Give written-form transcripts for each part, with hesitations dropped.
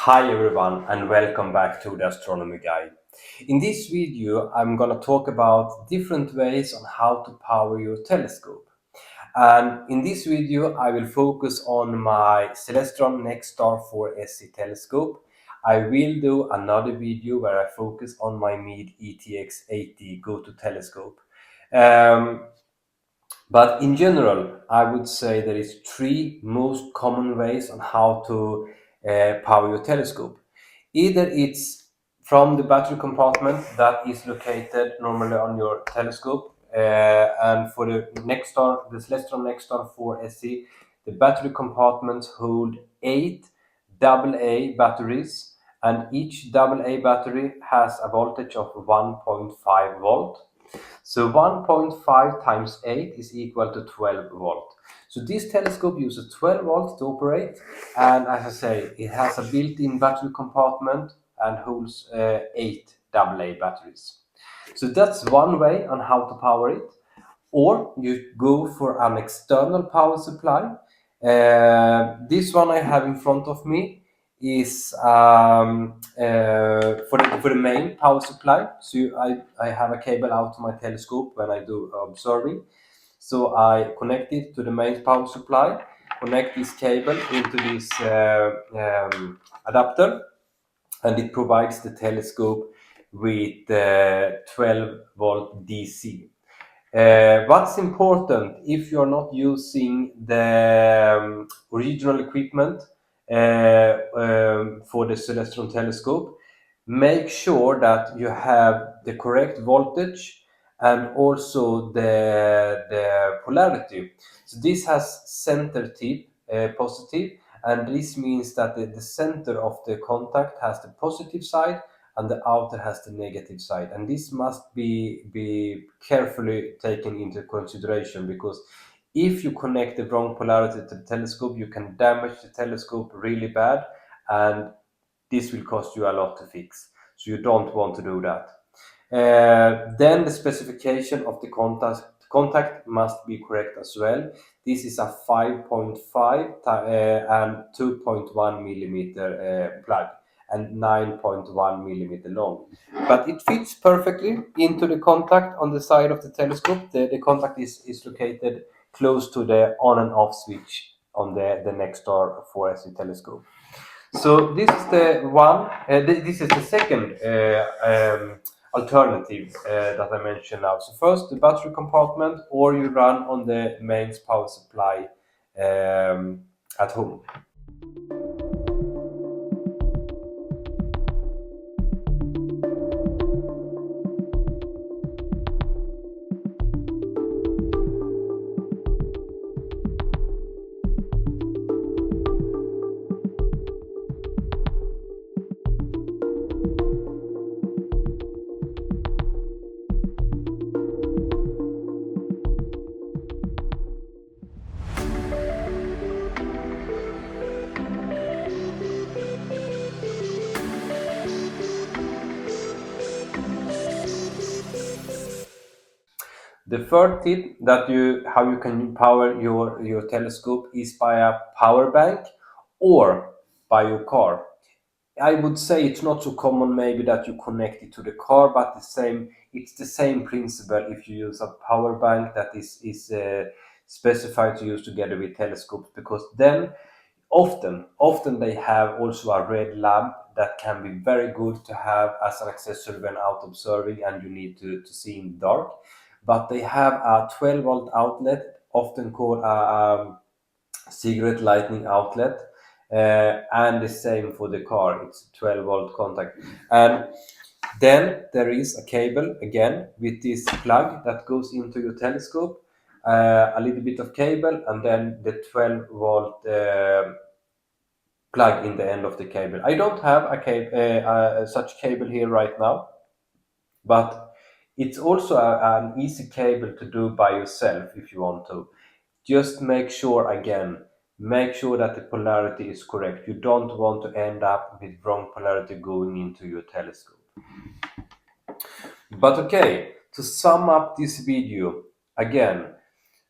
Hi everyone and welcome back to the Astronomy Guide. In this video I'm going to talk about different ways on how to power your telescope. And in this video I will focus on my Celestron NexStar 4SE telescope. I will do another video where I focus on my Meade ETX80 GoTo telescope. But in general, I would say there is three most common ways on how to power your telescope. Either it's from the battery compartment that is located normally on your telescope, and for the NexStar, the Celestron NexStar 4 SE, the battery compartments hold 8 AA batteries, and each AA battery has a voltage of 1.5 volt. So 1.5 times 8 is equal to 12 volt. So this telescope uses 12 volts to operate, and as I say, it has a built-in battery compartment and holds 8 AA batteries. So that's one way on how to power it. Or you go for an external power supply. This one I have in front of me is for the main power supply. So I have a cable out to my telescope when I do observing. So I connect it to the main power supply, connect this cable into this adapter, and it provides the telescope with 12 volt DC. What's important if you're not using the original equipment for the Celestron telescope, make sure that you have the correct voltage and also the polarity. So this has center tip positive, and this means that the center of the contact has the positive side and the outer has the negative side, and this must be carefully taken into consideration, because if you connect the wrong polarity to the telescope, you can damage the telescope really bad, and this will cost you a lot to fix. So you don't want to do that. Then the specification of the contact must be correct as well. This is a 5.5 and 2.1 millimeter plug and 9.1 millimeter long, but it fits perfectly into the contact on the side of the telescope. The contact is located close to the on and off switch on the NexStar 4SE telescope. So this is the one. This is the second alternative that I mentioned now. So first, the battery compartment, or you run on the mains power supply at home. The third tip that how you can power your telescope is by a power bank or by your car. I would say it's not so common maybe that you connect it to the car, but it's the same principle if you use a power bank that is specified to use together with telescopes, because then often they have also a red lamp that can be very good to have as an accessory when out observing and you need to see in the dark. But they have a 12 volt outlet, often called a cigarette lighting outlet, and the same for the car. It's 12 volt contact, and then there is a cable again with this plug that goes into your telescope, a little bit of cable, and then the 12 volt plug in the end of the cable. I don't have such cable here right now, but it's also an easy cable to do by yourself if you want to. Just make sure that the polarity is correct. You don't want to end up with wrong polarity going into your telescope. But okay, to sum up this video, again,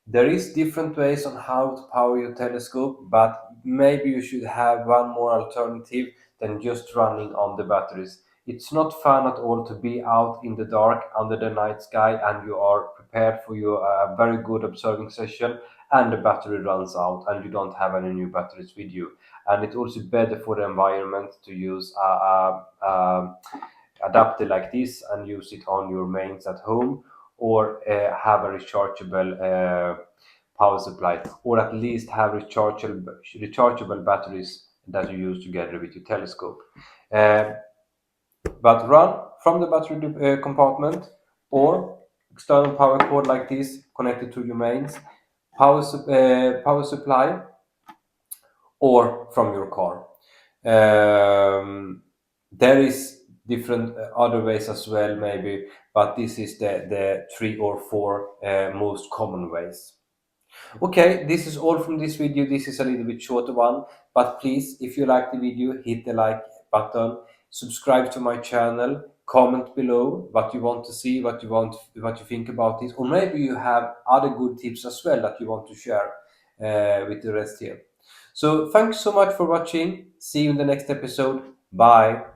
there is different ways on how to power your telescope, but maybe you should have one more alternative than just running on the batteries. It's not fun at all to be out in the dark under the night sky and you are prepared for your very good observing session and the battery runs out and you don't have any new batteries with you. And it's also better for the environment to use a adapter like this and use it on your mains at home, or have a rechargeable power supply, or at least have rechargeable batteries that you use together with your telescope. Uh, but run from the battery compartment, or external power cord like this connected to your mains, power supply, or from your car. There is different other ways as well, maybe, but this is the three or four most common ways. Okay, this is all from this video. This is a little bit shorter one, but please, if you like the video, hit the like button, subscribe to my channel, comment below what you want to see, what you think about this, or maybe you have other good tips as well that you want to share with the rest here. So thanks so much for watching. See you in the next episode. Bye.